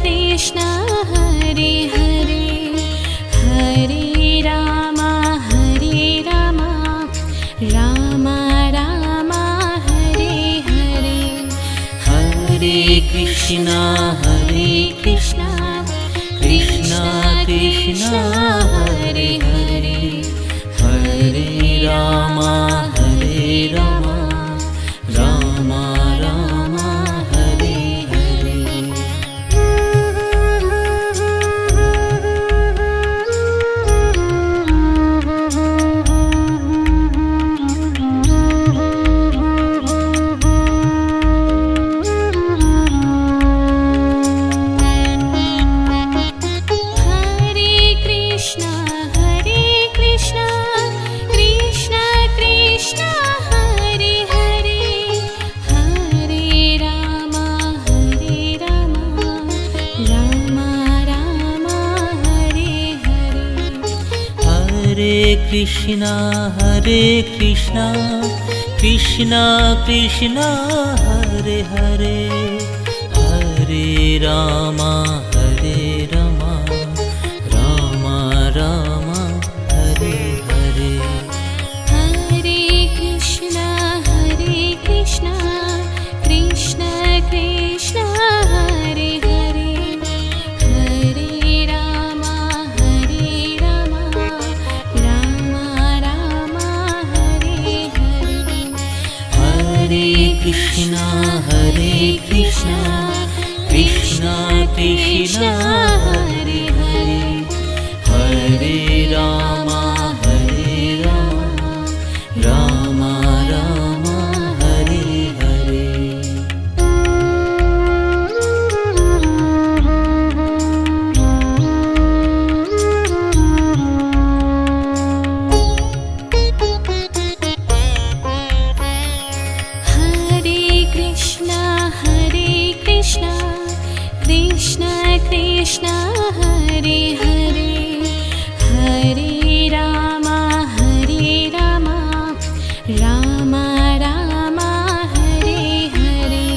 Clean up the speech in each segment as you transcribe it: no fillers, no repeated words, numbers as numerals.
Krishna Hare Hare, Hare Ram Ram Ram Hare Hare, Hare Krishna Krishna Krishna Hare Hare, Hare Ram Ram Ram Hare Hare. Krishna Krishna Krishna Krishna Hare Hare, Hare Ram Ram Ram Hare Hare. Hare Krishna Krishna Krishna Hare Hare, Hare Ram Ram Ram Hare Hare. Hare Krishna Krishna Krishna Krishna Hare Hare, Hare Ram Ram Ram Hare Hare. Hare Krishna Krishna Krishna Hare Hare, Hare Ram Ram Ram Hare Hare. Hare Krishna Krishna Krishna Krishna Hare Hare, Hare Ram Ram Ram Hare Hare.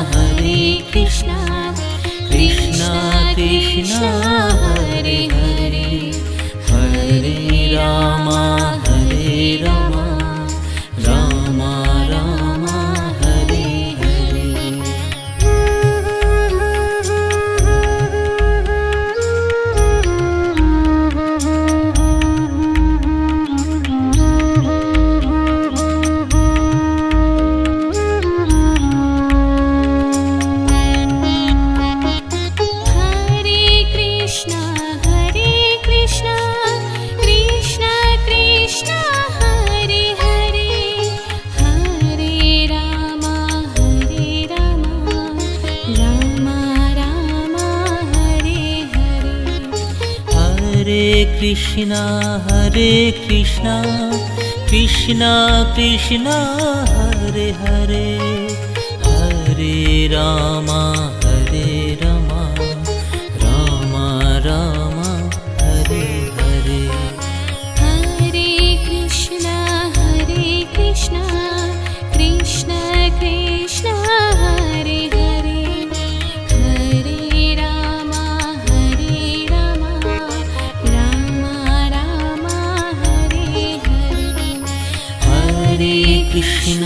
Hare Krishna Krishna Krishna Hare Hare, Hare Ram Ram Ram Hare Hare. Hare Krishna Krishna Krishna Krishna Hare Hare, Hare Ram Ram Ram Hare Hare. Hare Krishna Krishna Krishna Hare Hare, Hare Ram Ram Ram Hare Hare. Hare Krishna Krishna Krishna Krishna Hare Hare, Hare Ram Ram Ram Hare Hare. Hare Krishna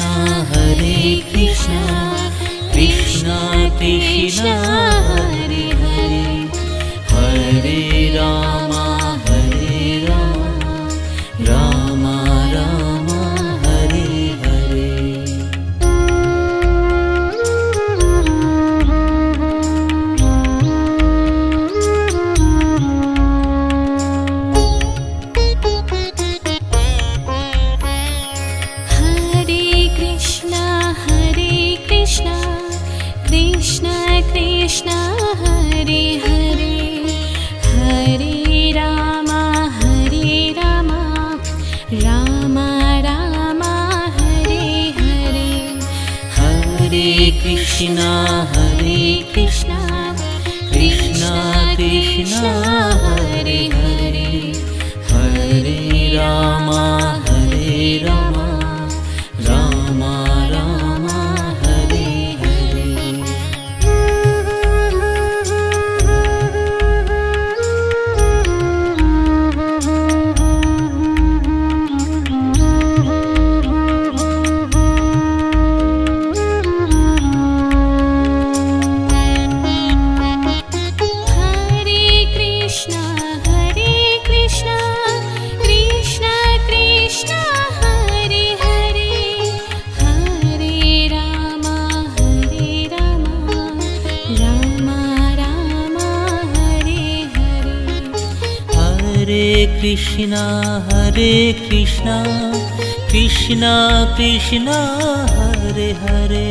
Krishna Krishna Hare Hare, Hare Ram Ram Ram Hare Hare. Hare Krishna Krishna Krishna Krishna Hare Hare, Hare Ram Ram Ram Hare Hare. Krishna Krishna Krishna Hare Hare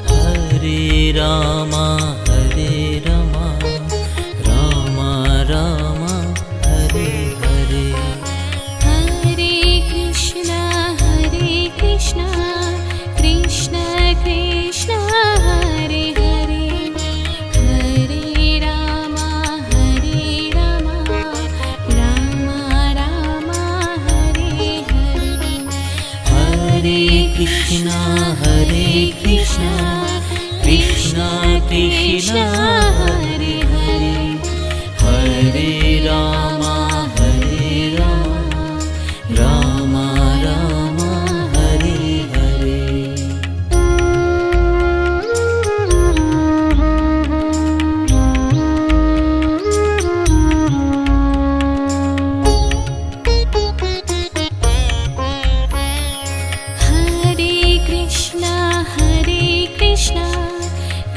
Hare Rama Rama Rama Hare Hare Hare Krishna Krishna Krishna Hare Hare Hare Rama Rama Rama Hare Hare Hare Krishna Krishna Krishna Hare Hare Hare Rama Rama Rama Hare Hare Hare Krishna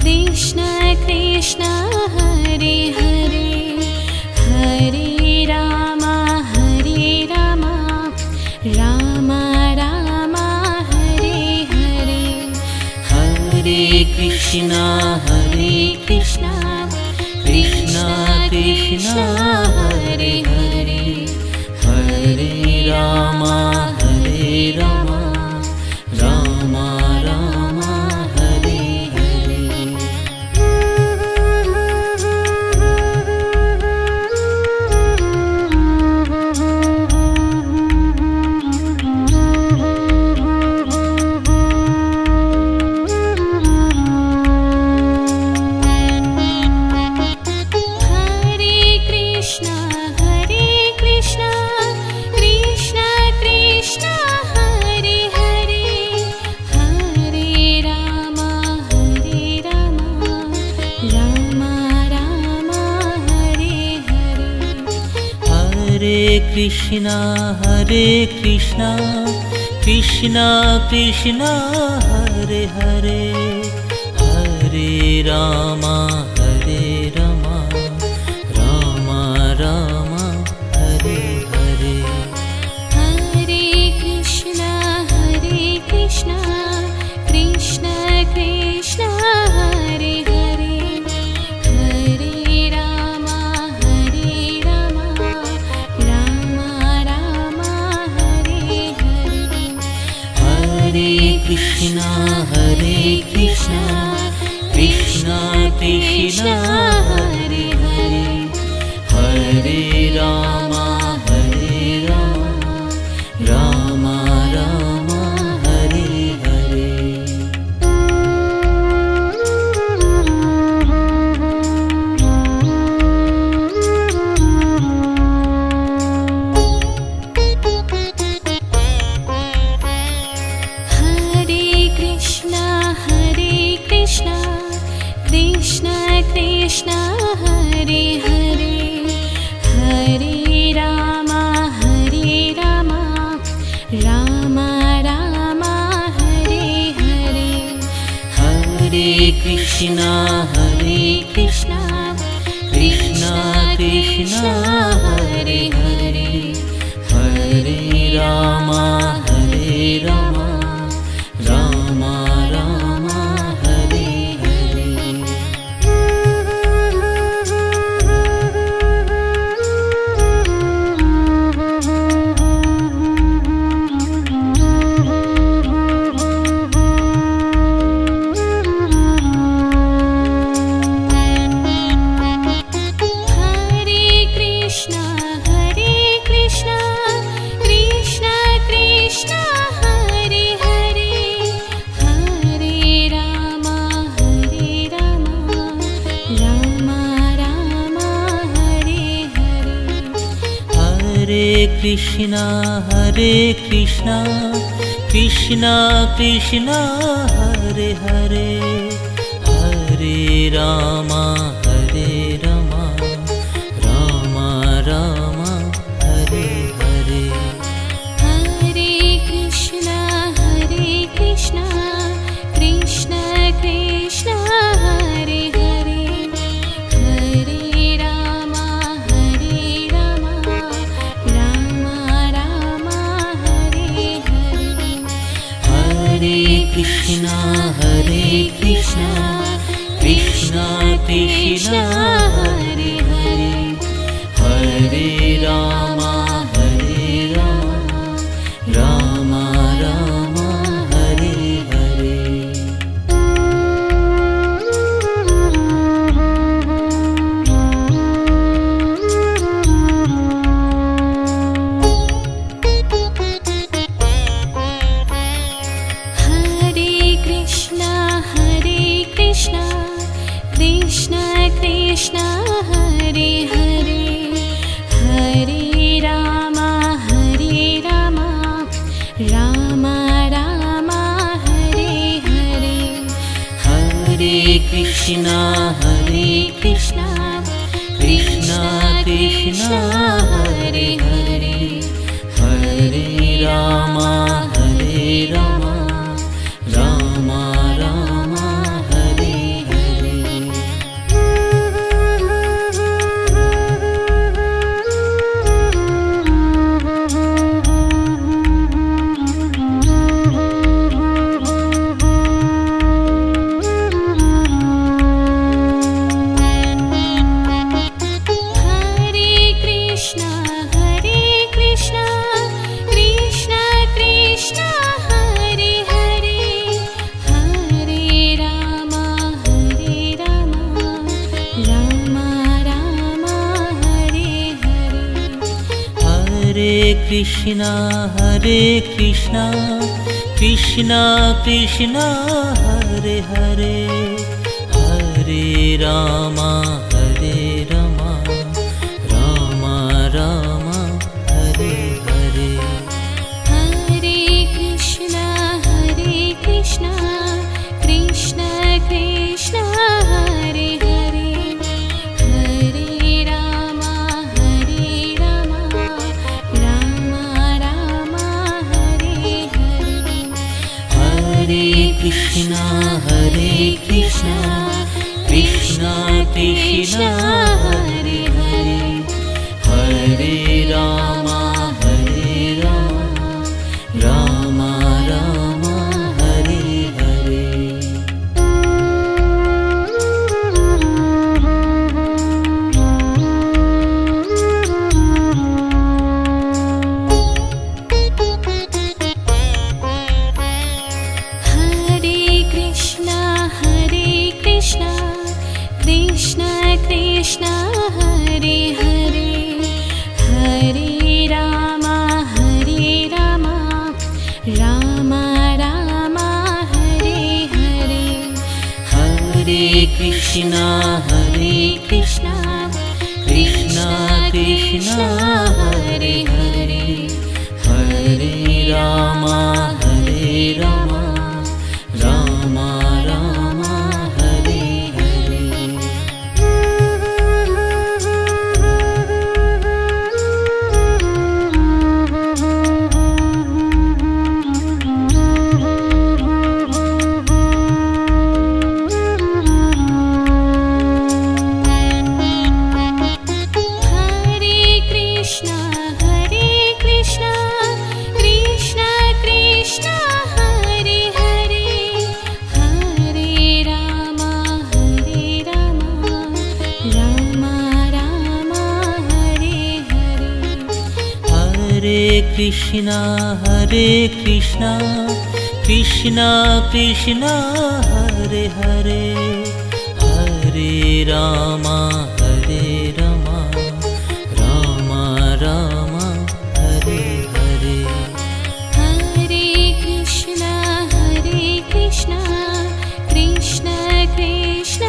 Krishna Krishna Hare Hare Hare Rama Rama Rama Hare Hare Hare Krishna Krishna Krishna Hare Hare Hare Rama Rama Rama Hare Hare Hare Krishna Krishna Krishna Hare Hare Hare Rama Rama Rama Hare Hare Hare Krishna Krishna Krishna Hare Hare Hare Rama Rama Rama Hare Hare Hare Krishna Krishna Krishna Hare Hare Hare Rama Rama Rama Hare Hare Hare Krishna Krishna Krishna Hare Hare Hare Rama Rama Rama Hare Hare Hare Krishna Krishna Krishna Hare Hare Hare Rama Rama Rama Hare Hare Hare Krishna Krishna Krishna Hare Hare Hare Rama Rama Rama Hare Hare Hare Krishna Krishna Krishna Hare Hare Hare Rama Rama Rama Hare Hare Hare Krishna Krishna Hare Hare Hare Rama Rama Rama Hare Hare Hare Krishna Krishna Krishna Hare Hare Hare Rama Krishna Krishna Krishna Hare Hare, Hare Ram Ram Ram Hare Hare. Krishna Krishna Hare Hare, Hare Ram Ram Ram Hare Hare. Hare Krishna Krishna Krishna Hare Hare, Hare Ram Ram Ram Hare Hare. Krishna Krishna Krishna Krishna Hare Hare, Hare Ram Ram Ram Hare Hare. Hare Krishna Krishna Krishna Hare Hare, Hare Ram Ram Ram Hare Hare. Hare Krishna Krishna Krishna Hare Hare, Hare Ram Ram Ram Hare Hare. Krishna Krishna Hare Hare, Hare Ram Ram Ram Hare Hare. Hare Krishna Krishna Krishna Hare Hare, Hare Ram Ram Ram Hare Hare. Krishna Krishna Krishna Krishna Hare Hare, Hare Ram Ram Ram Hare Hare. Hare Krishna Krishna Krishna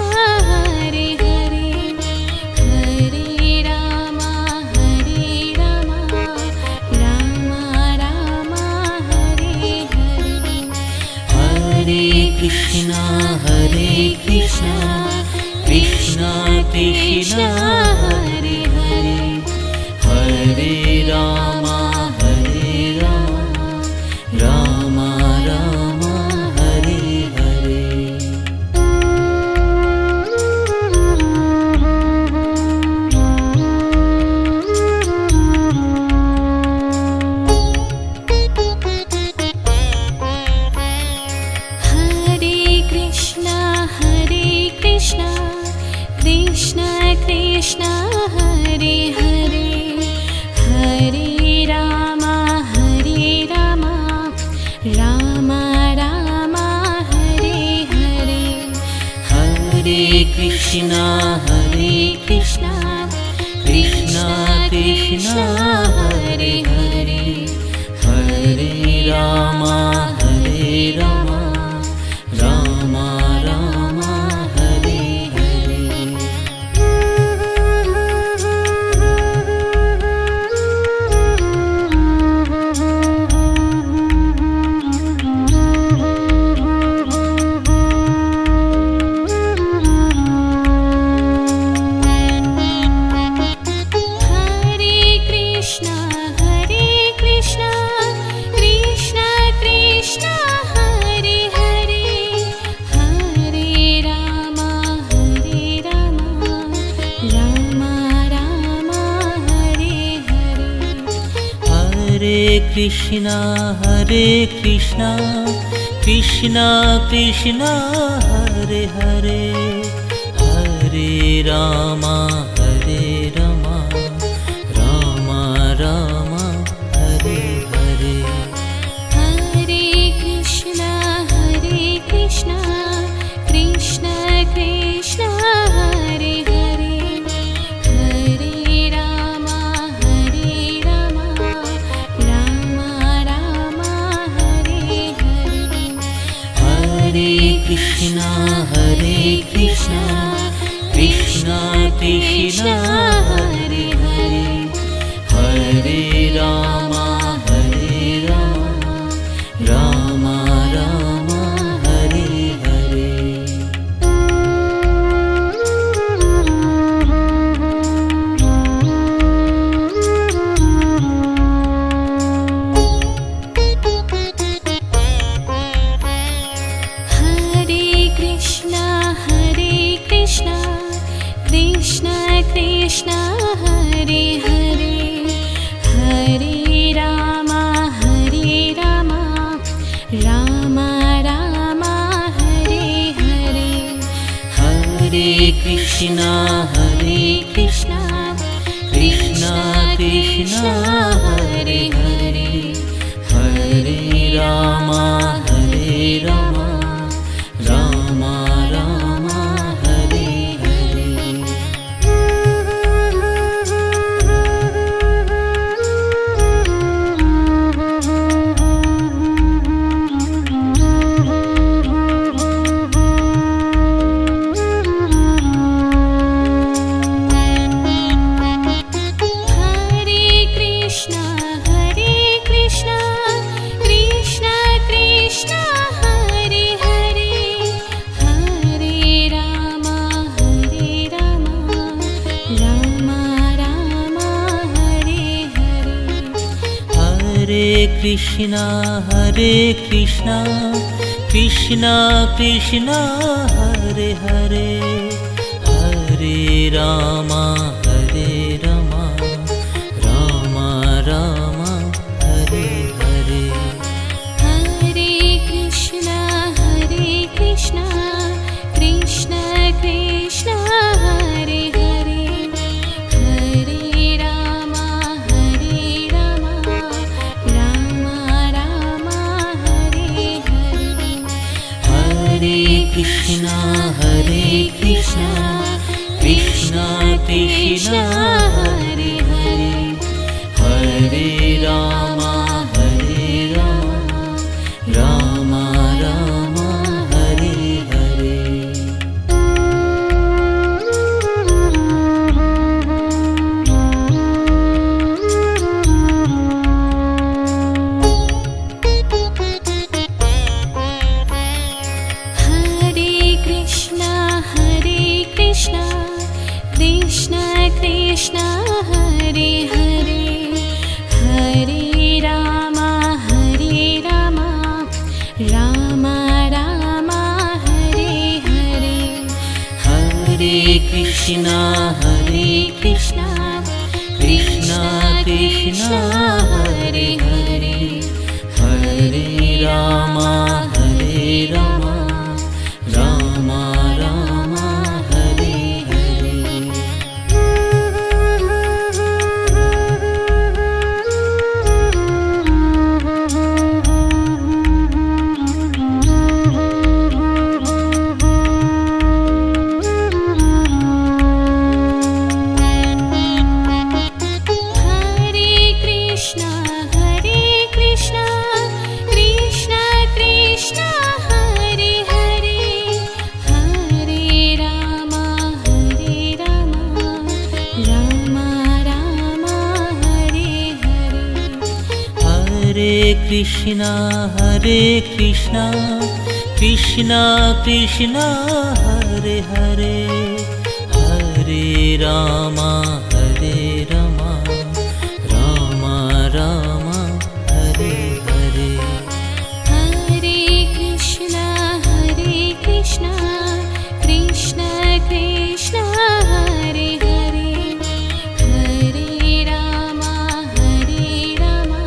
Hare Hare, Hare Ram Ram Ram Hare Hare. Hare Krishna Krishna Krishna Hare Hare, Hare Ram Ram Ram Hare Hare. Krishna Krishna Krishna Hare Hare Hare Rama Rama Rama Hare Hare Hare Krishna Krishna Krishna Hare Hare Hare Rama Rama Rama Hare Hare Krishna Krishna Krishna Krishna Hare Hare Hare Rama Rama Rama Hare Hare Hare Krishna Krishna Krishna Krishna Hare Hare Hare Rama Rama Rama Hare Hare Hare Krishna Krishna Krishna Krishna Hare Hare Hare Rama Rama Rama Hare Hare Hare Krishna Krishna Krishna Hare Hare Hare Rama Rama Rama Hare Hare Hare Krishna Krishna Krishna Krishna Hare Hare Hare Rama Rama Rama Hare Hare Hare Krishna Krishna Krishna Hare Hare Hare Rama Rama Rama Hare Hare Hare Krishna Krishna Krishna Hare Hare Hare Rama Rama Rama Hare Hare Hare Krishna Krishna Krishna Hare Hare Hare Rama Rama Rama Hare Hare Hare Krishna Krishna Krishna Hare Hare Hare Rama Rama Rama Hare Hare Hare Krishna Krishna Krishna Hare Hare Hare Rama Rama Rama Hare Hare Hare Krishna Krishna Krishna Hare Hare Hare Rama Rama Rama Krishna Krishna Krishna Hare Hare Hare Rama Rama Rama Hare Hare Hare Krishna Krishna Krishna Hare Hare Hare Rama Rama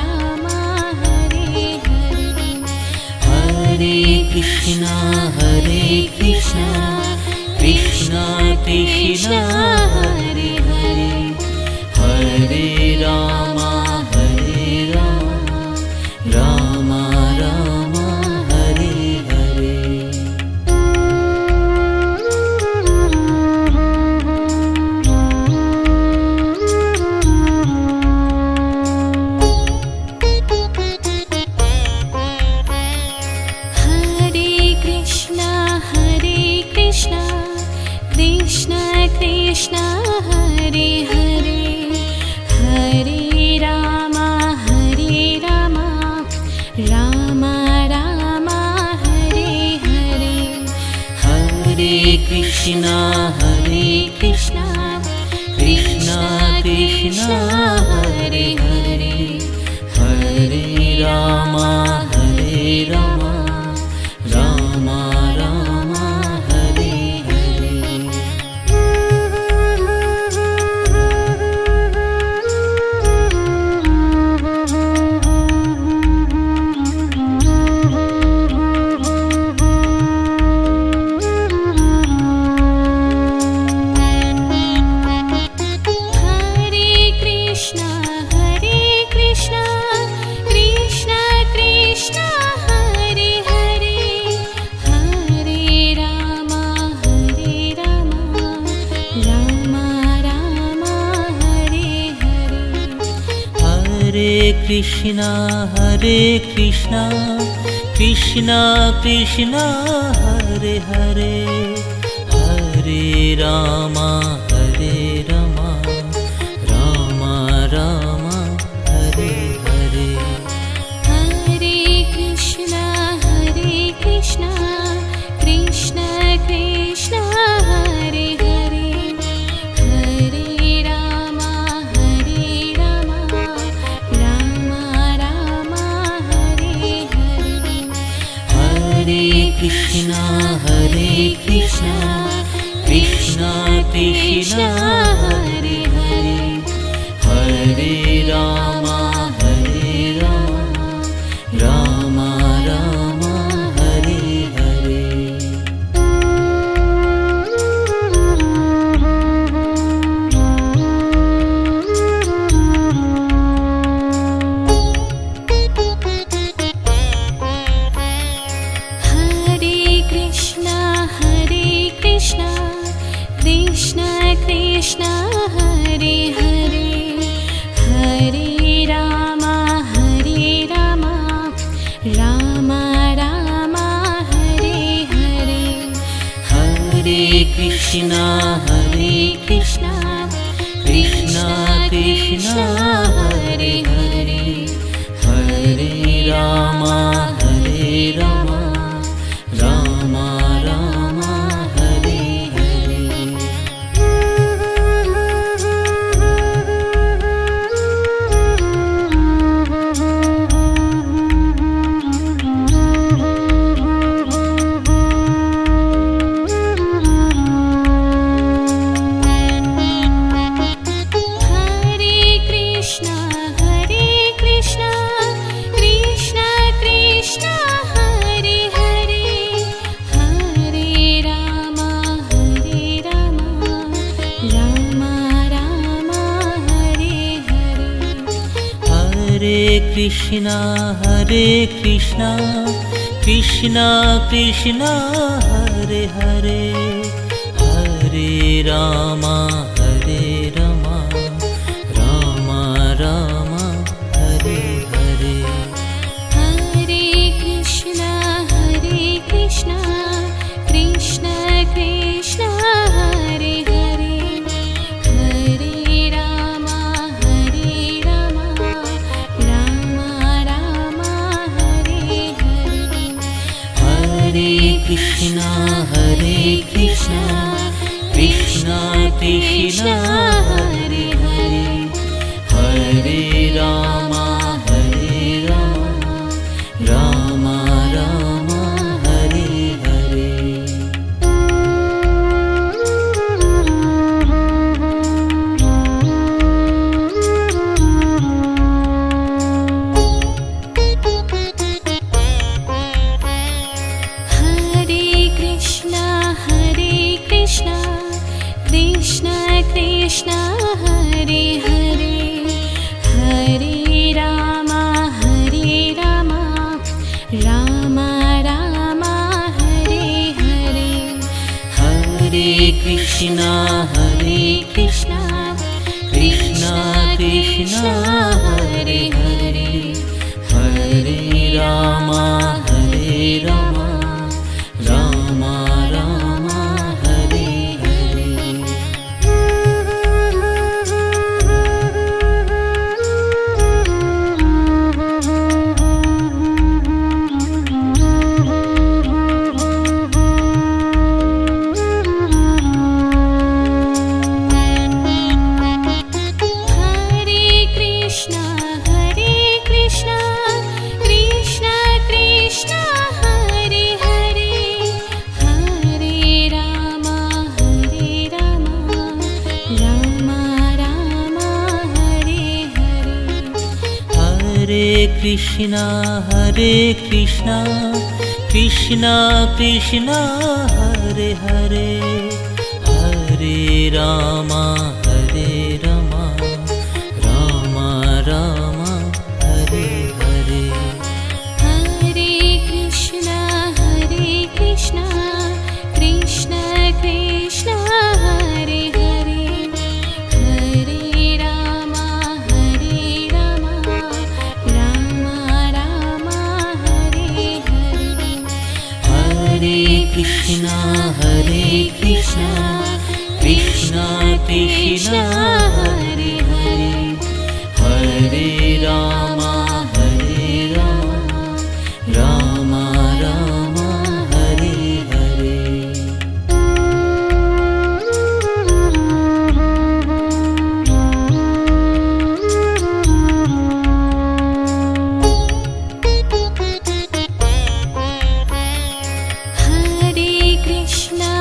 Rama Hare Hare Hare Krishna Krishna Krishna Hare Hare Hare Rama Rama Rama Hare Hare Hare Krishna Krishna Krishna Hare Hare Hare Rama Rama Rama Hare Hare Hare Krishna Krishna Krishna Hare Hare Hare Rama Rama Rama Hare Hare Hare Krishna Krishna Krishna Hare Hare Hare Rama Rama Rama Hare Hare Hare Krishna Krishna Krishna Hare Hare Hare Rama Rama Rama Hare Hare Hare Krishna Krishna Krishna Hare Hare Hare Rama Rama Rama Hare Hare Hare Krishna Krishna Krishna Hare Hare Hare Rama Rama Rama Hare Hare Hare Krishna Krishna Krishna Hare Hare Hare Rama Rama Rama Hare Hare Hare Krishna Krishna Krishna Hare Hare Hare Rama Rama Rama Hare Hare Hare Krishna Krishna Krishna Hare Hare Hare Rama Rama Rama Hare Hare Hare Krishna Krishna Hare Hare Hare Rama Rama Rama Hare Hare Hare Krishna Krishna Krishna Hare Hare Hare Rama Krishna Hare Krishna Krishna Krishna Hare Hare Hare Rama Rama Rama Hare Hare. Hare Krishna Krishna Krishna Hare Hare Hare Rama Rama Rama Hare Hare. Hare Krishna Krishna Krishna Hare Hare Hare Rama Rama Rama Hare Hare. Hare Krishna Krishna Krishna Hare Hare Hare Rama Rama Rama Hare Hare. Hare Krishna Krishna Krishna Hare Hare Hare Rama Rama Rama Hare Hare. Hare Krishna Krishna Krishna Hare Hare Hare Rama Rama Rama Hare Hare. Hare Krishna Krishna Krishna Hare Hare Hare Rama Rama Rama Hare Hare. Hare Krishna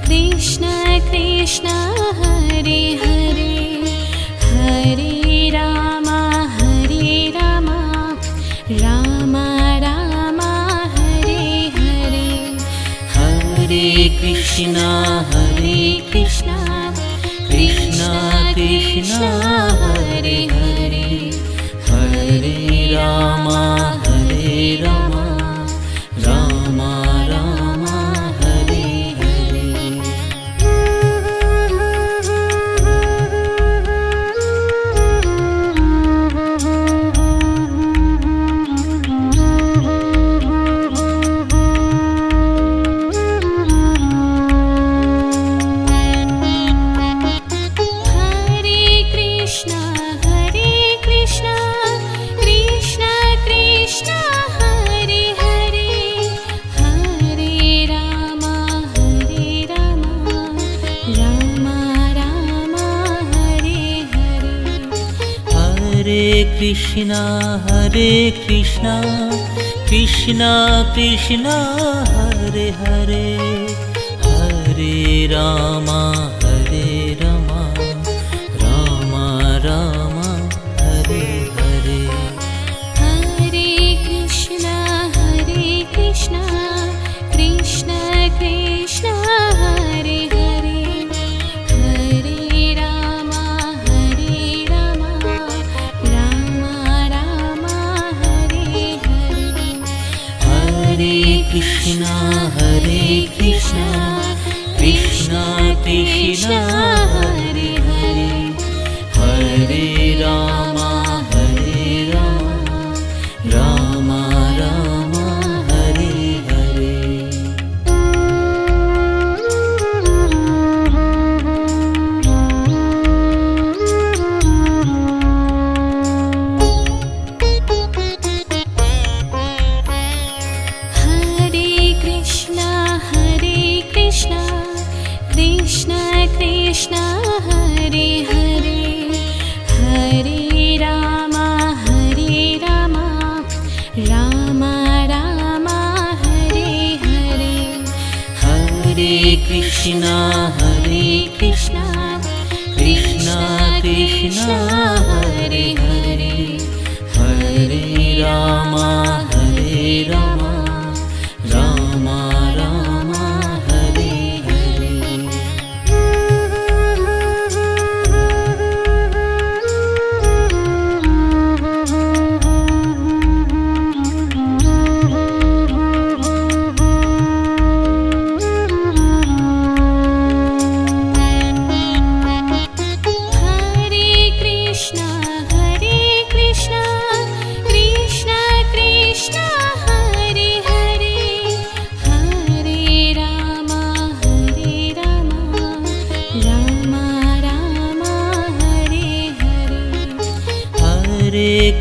Krishna Krishna Hare Hare Hare Rama Rama Rama Hare Hare. Hare Krishna Krishna Krishna Hare Hare Hare Rama Rama Rama Hare Hare. Hare Krishna Krishna Krishna Hare Hare Hare Rama Rama Rama Hare Hare. Hare Krishna Krishna Krishna Hare Hare Hare Rama Rama Rama Hare Hare. Hare Krishna Krishna Krishna Hare Hare Hare Rama Rama Rama Hare Hare. Hare Krishna Krishna Hare Hare Hare Rama Rama Rama Hare Hare. Krishna Hare Krishna Krishna Krishna Hare Hare Hare Rama Hare Rama Rama Rama Hare Hare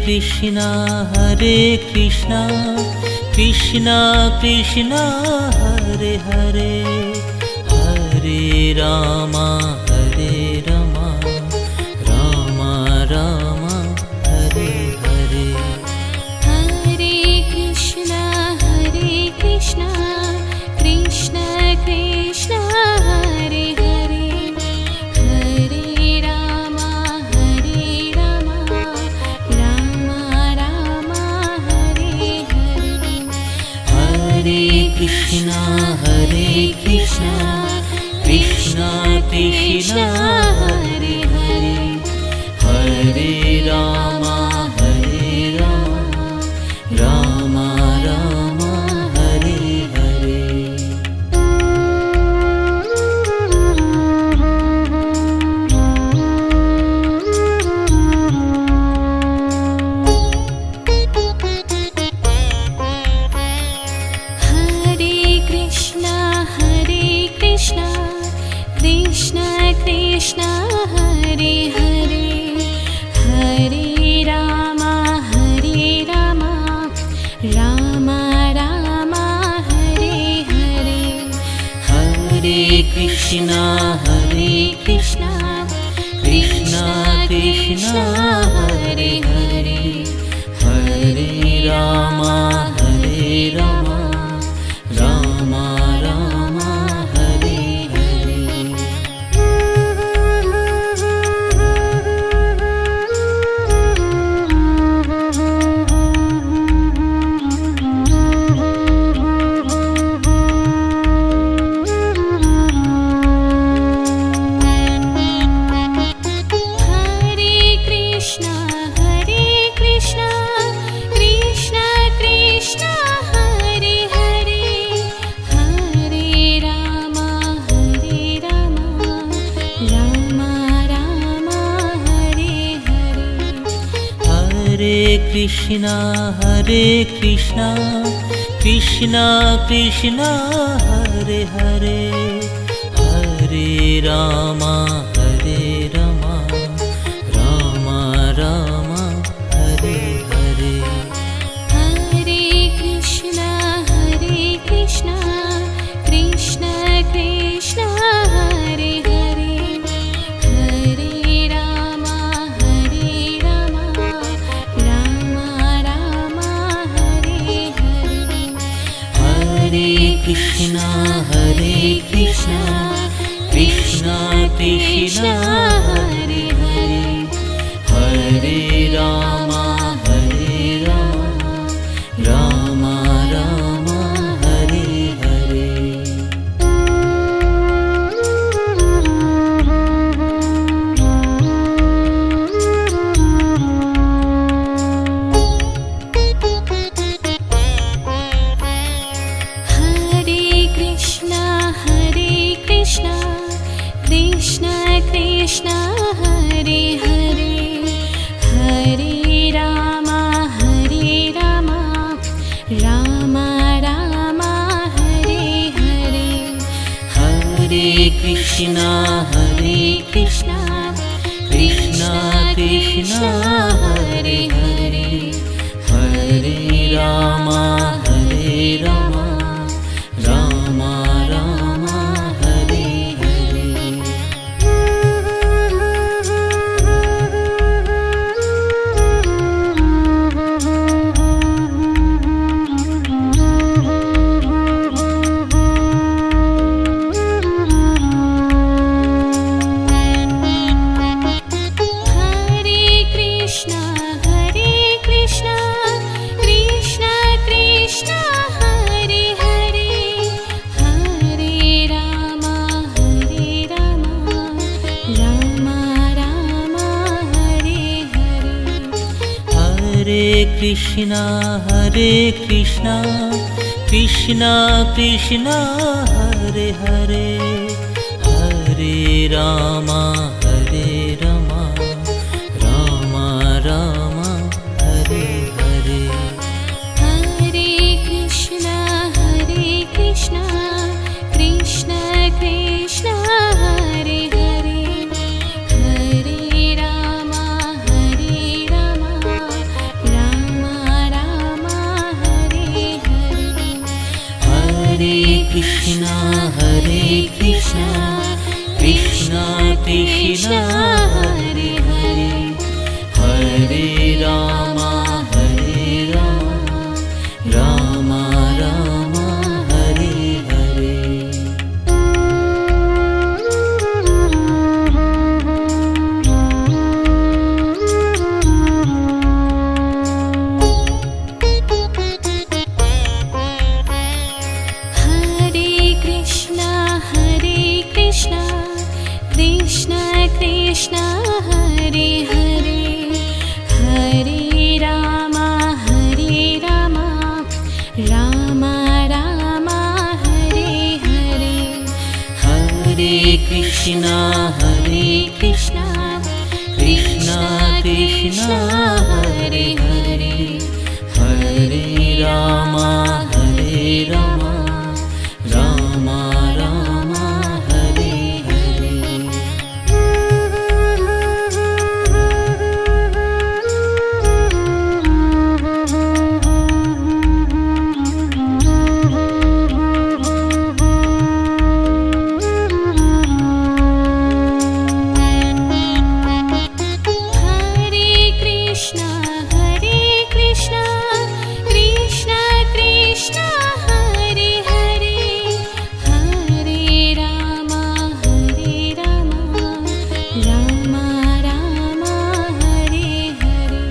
Krishna Hare Krishna Krishna Krishna Hare Hare Hare Rama Hare Rama Rama Rama Hare Hare Hare Krishna Krishna Krishna Hare Hare Hare Rama Hare Rama Rama Rama Hare Hare Hare Krishna Krishna Krishna Krishna Hare Hare Hare Rama Hare Rama Rama Rama Hare Hare Hare Krishna Krishna Krishna Hare Hare Hare Rama Hare Rama Rama Rama Hare Hare Hare Krishna Krishna Krishna Krishna Hare Hare Hare Rama Hare Rama Rama Rama Hare Hare Hare Krishna Krishna Krishna Hare Hare Hare Rama Hare Rama Rama Rama Hare Hare Hare Krishna Krishna Krishna Hare Hare Hare Rama Hare Rama Rama Rama Hare Hare Hare Krishna Krishna Krishna Hare Hare Hare Rama Hare Rama Rama Rama Hare Hare Hare Krishna Krishna Krishna Hare Hare Hare Rama Hare Rama Rama Rama Hare Hare Hare Krishna Krishna Krishna Hare Hare Hare Rama Hare Rama Rama Rama Hare Hare Hare Krishna Krishna Krishna Hare Hare Hare Rama Hare Rama Rama Rama Hare Hare Krishna Krishna Krishna Hare Hare, Hare Rama Rama Rama Hare Hare. Hare Krishna Krishna Krishna Hare Hare, Hare Rama Rama Rama Hare Hare. Hare Krishna Krishna Krishna Hare Hare, Hare Rama Rama Rama Hare Hare. Hare Krishna Krishna Krishna Hare Hare, Hare Rama Rama Rama Hare Hare. Hare Krishna Krishna Krishna Hare Hare, Hare Rama Rama Rama Hare Hare. Hare Krishna Krishna Krishna Hare Hare, Hare Rama Rama Rama Hare Hare.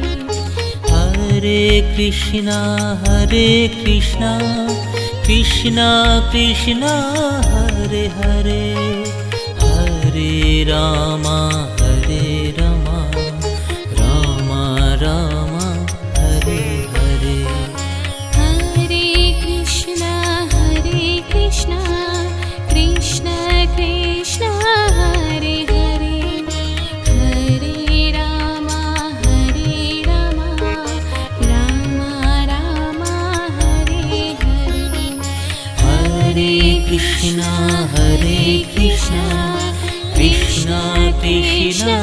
Hare Krishna Krishna Krishna Hare Hare, Hare Rama Rama Rama Hare Hare. Hare Krishna Krishna Krishna Hare Hare, Hare Rama Rama Rama Hare Hare. Hare Krishna Krishna Krishna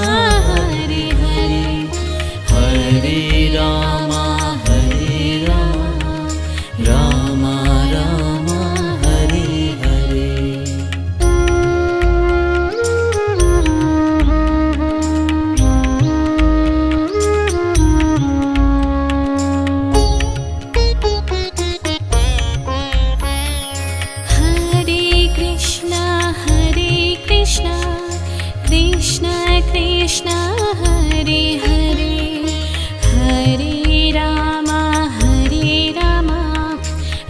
Hare Hare, Hare Rama Rama Rama Hare Hare. Hare Krishna Krishna Hare Hare, Hare Rama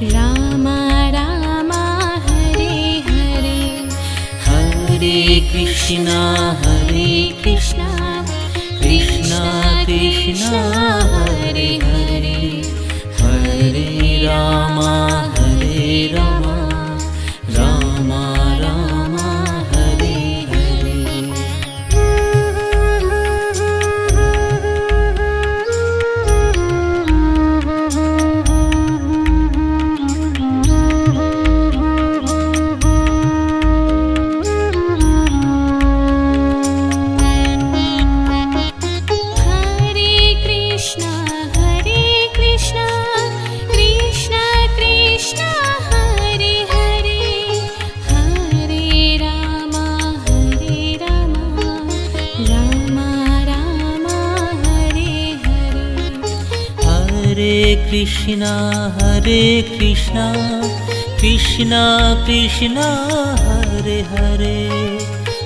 Rama Rama Hare Hare. Hare Krishna Krishna Krishna Hare Hare, Hare Rama Rama Rama Hare Hare. Hare Krishna Krishna Krishna Hare Hare, Hare Rama Rama Rama Hare Hare. Hare Krishna Krishna Hare Hare,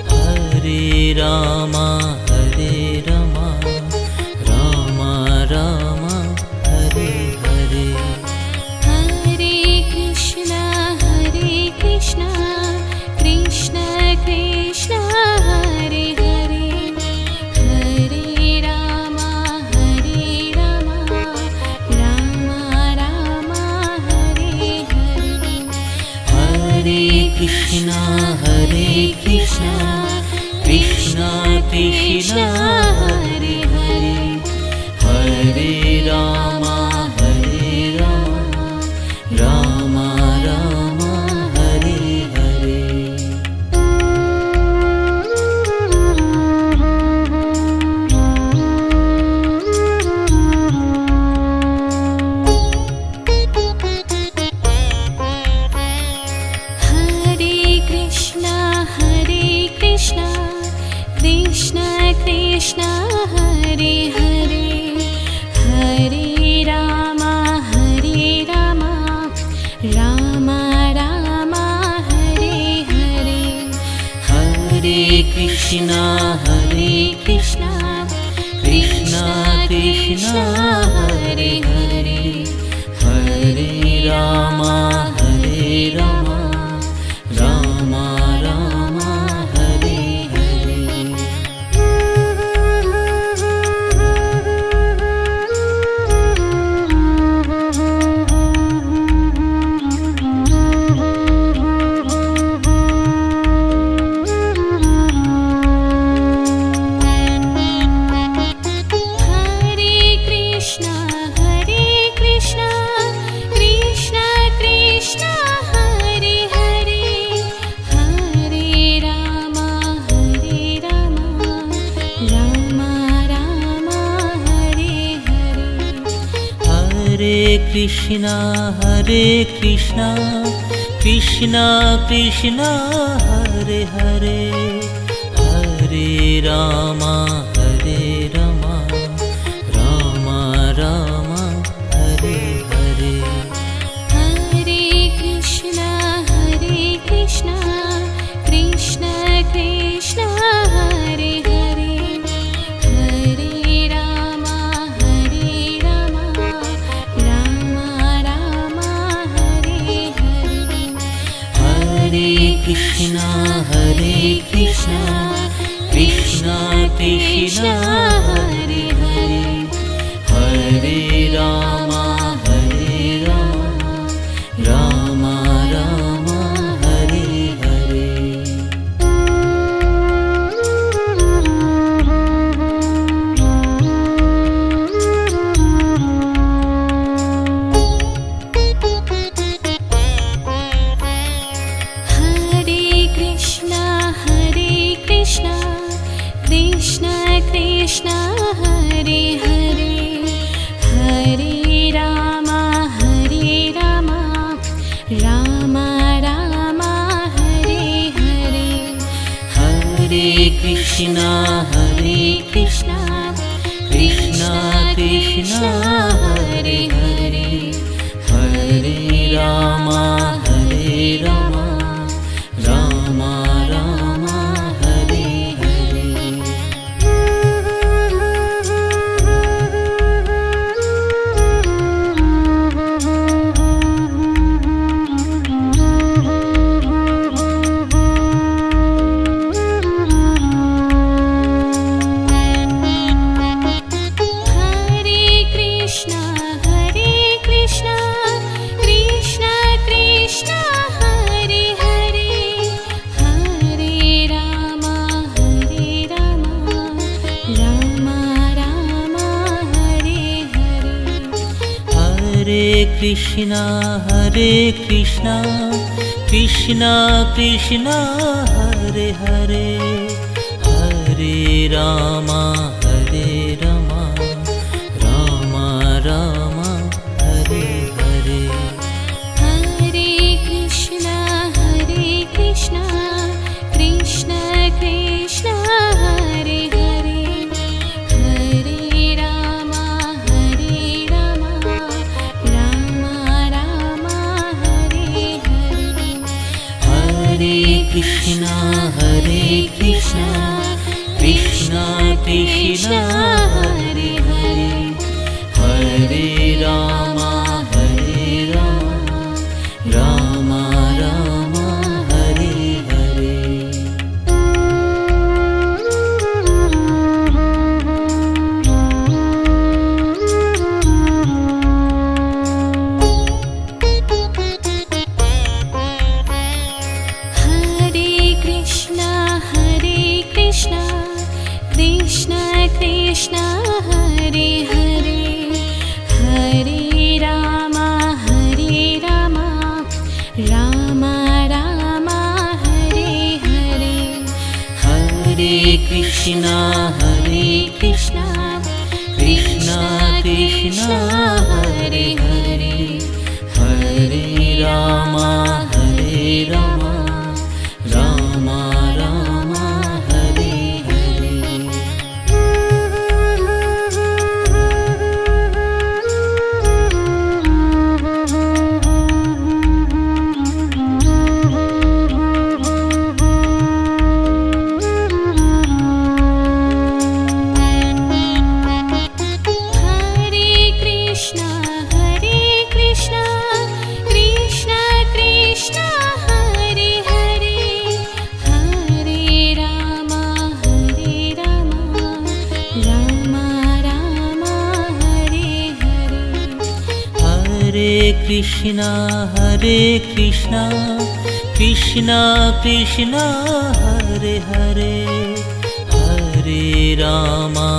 Hare Rama Rama Rama Hare Hare. Hare Krishna Krishna Krishna Hare Hare, Hare Rama Krishna Hare Krishna Krishna Krishna Hare Hare Hare Rama Hare Rama Rama Rama Hare Hare Krishna Hare Krishna Krishna Krishna Hare Hare Hare Rama Hare Rama Rama Rama Hare Hare Hare Krishna Krishna Krishna Hare Hare Hare Rama Hare Rama Rama Rama Hare Hare Hare Krishna Krishna Krishna Krishna Hare Hare Hare Rama Hare Rama Rama Rama Hare Hare Hare Krishna Krishna Krishna Hare Hare Hare Rama Hare Rama Rama Rama Hare Hare Hare Krishna Krishna Krishna Krishna Hare Hare Hare Rama Hare Rama Rama Rama Hare Hare Hare Krishna Krishna Krishna Hare Hare Hare Rama Hare Rama Rama Rama Hare Hare Hare Krishna Krishna Krishna Hare Hare Hare Rama Hare Rama Rama Rama Hare Hare Hare Krishna Krishna Krishna Hare Hare Hare Rama Hare Rama Rama Rama Hare Hare Hare Krishna Krishna Krishna Hare Hare Hare Rama Hare Rama Rama Rama Hare Hare Hare Krishna Krishna Hare Hare Hare Rama Hare Rama Rama Rama Hare Hare Hare Krishna Krishna Krishna Hare Hare Hare Rama Hare Rama Rama Rama Hare Hare Krishna Krishna Krishna Hare Hare Hare Rama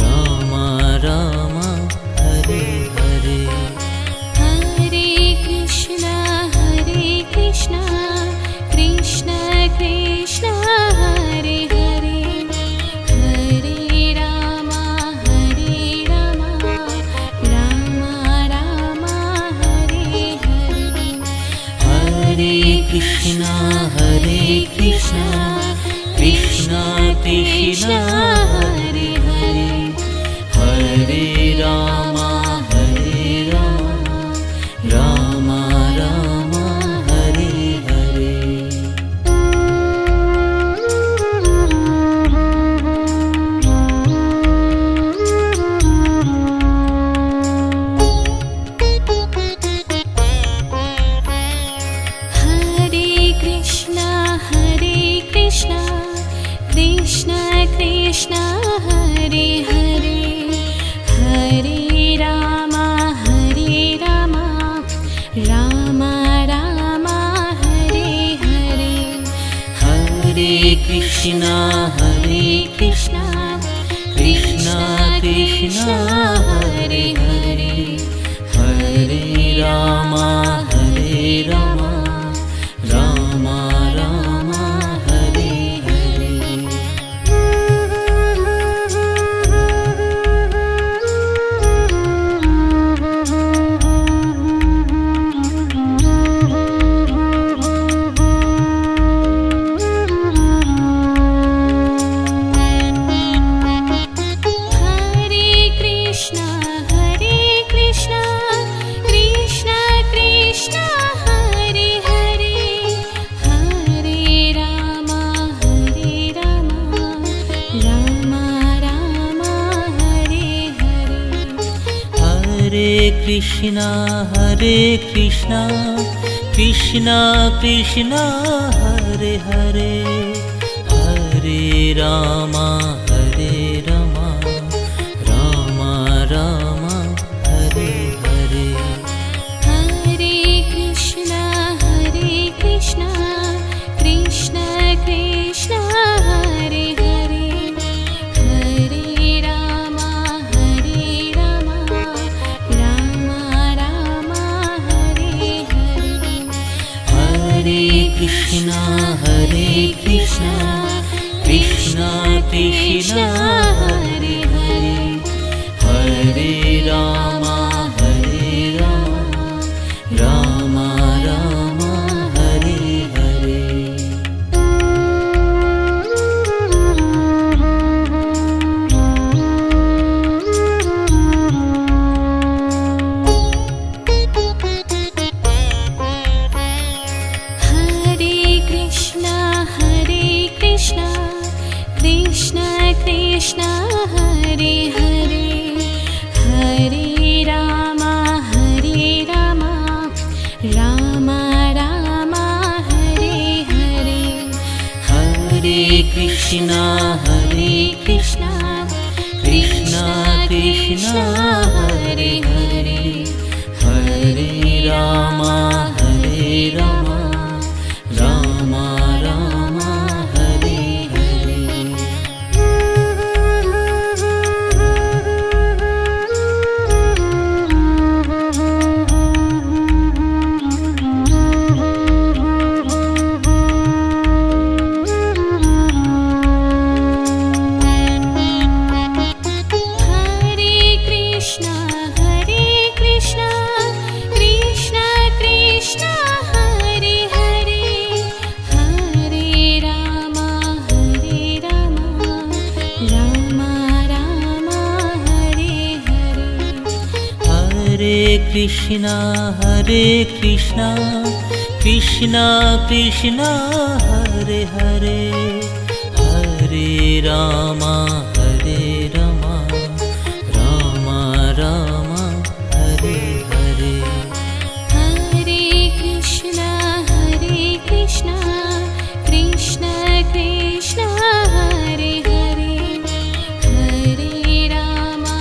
Rama Rama Hare Hare Hare Krishna Krishna Krishna Hare Hare Hare Rama Rama Rama Hare Hare Hare Krishna Krishna Krishna Hare Hare Hare Rama Rama Rama Hare Hare Hare Krishna Krishna Krishna Hare Hare Hare Rama Rama Rama Hare Hare Hare Krishna Krishna Krishna Hare Hare Hare Rama Rama Rama Hare Hare Hare Krishna Krishna Krishna Hare Hare Hare Rama Rama Rama Hare Hare Hare Krishna Krishna Krishna Hare Hare Hare Rama Rama Rama Hare Hare Hare Krishna Krishna Krishna Hare Hare Hare Rama Rama Rama Hare Hare Hare Krishna Krishna Krishna Hare Hare Hare Rama Rama Rama Hare Hare Hare Krishna Krishna Hare Hare Hare Rama Rama Rama Hare Hare Hare Krishna Krishna Hare Hare Hare Rama Rama Rama Hare Hare Hare Krishna Krishna Hare Hare Hare Rama Rama Rama Hare Hare Hare Krishna Krishna Hare Hare Hare Rama Rama Rama Hare Hare Hare Krishna Krishna Krishna Hare Hare Hare Rama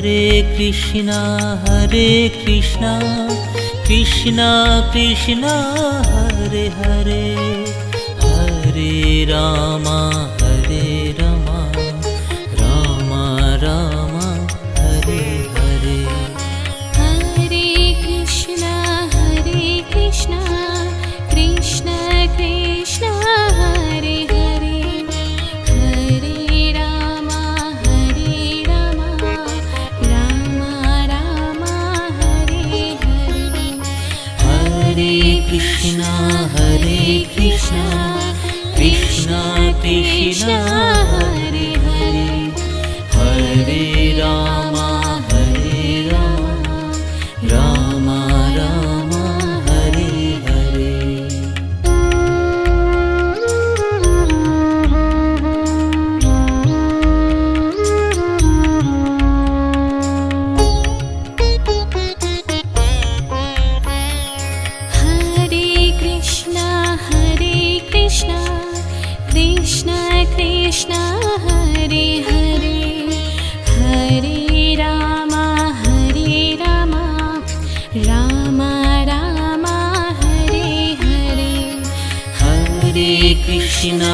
Hare Krishna, Krishna Krishna, Hare Hare, Hare Rama, Rama Rama, Hare Hare. Hare Krishna, Krishna Krishna, Hare Hare, Hare Rama, Rama Rama, Hare Hare. Hare Krishna, Krishna Krishna, Hare Hare, Hare Rama, Rama Rama, Hare Hare. Hare Krishna, Krishna Krishna, Hare Hare, Hare Rama, Rama Rama, Hare Hare. Hare Krishna,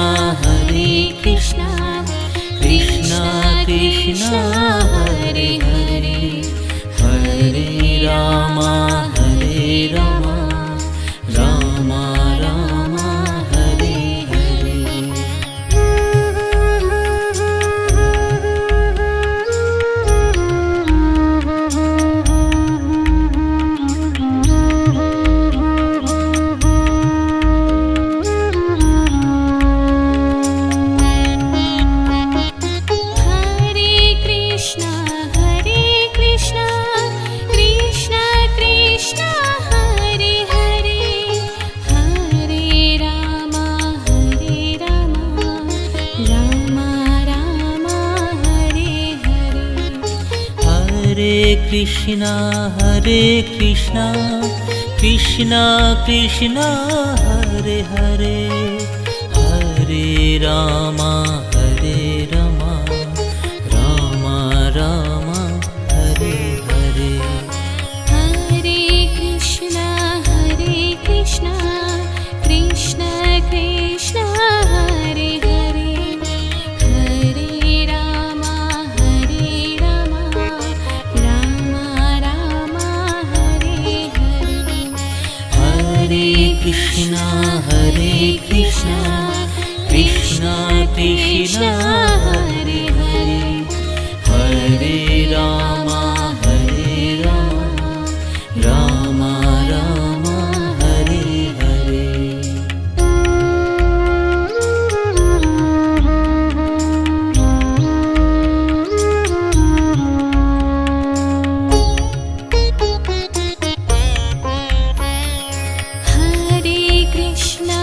Krishna Krishna, Hare Hare, Hare Rama, Rama Rama, Hare Hare. Hare Krishna, Krishna Krishna, Hare Hare, Hare Rama, Rama Rama, Hare Hare. Hare Krishna, Krishna Krishna, Hare Hare, Hare Rama, Rama Rama, Hare Hare. Hare Krishna, Krishna Krishna, Hare Hare, Hare Rama, Rama Rama, Hare Hare. Hare Krishna, Krishna Krishna, Hare Hare, Hare Rama, Rama Rama, Hare Hare.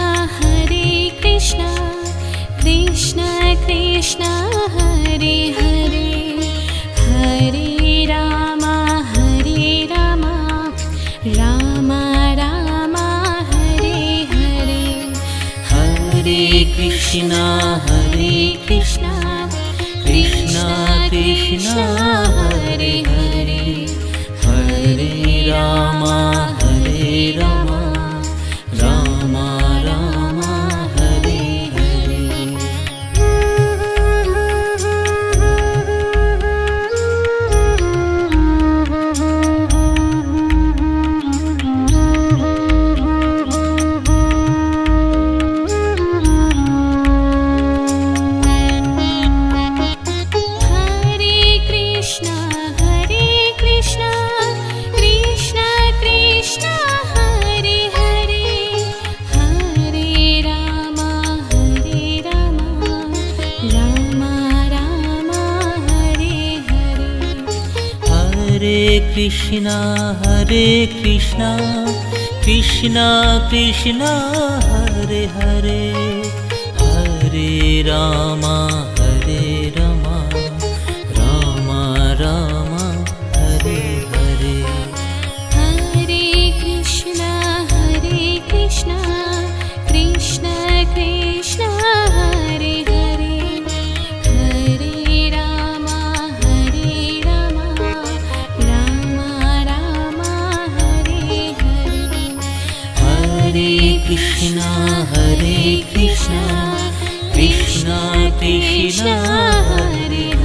Hare Krishna, Krishna Krishna, Hare Hare, Hare Rama, Rama Rama, Hare Hare. Hare Krishna, Krishna Krishna, Hare Hare, Hare Rama, Rama Rama, Hare Hare. Hare Krishna, Krishna Krishna, Hare Hare, Hare Rama, Rama Rama, Hare Hare. Hare Krishna, Krishna Krishna, Hare Hare, Hare Rama, Rama Rama, Hare Hare. Hare Krishna, Krishna Krishna, Hare Hare, Hare Rama, Krishna Hare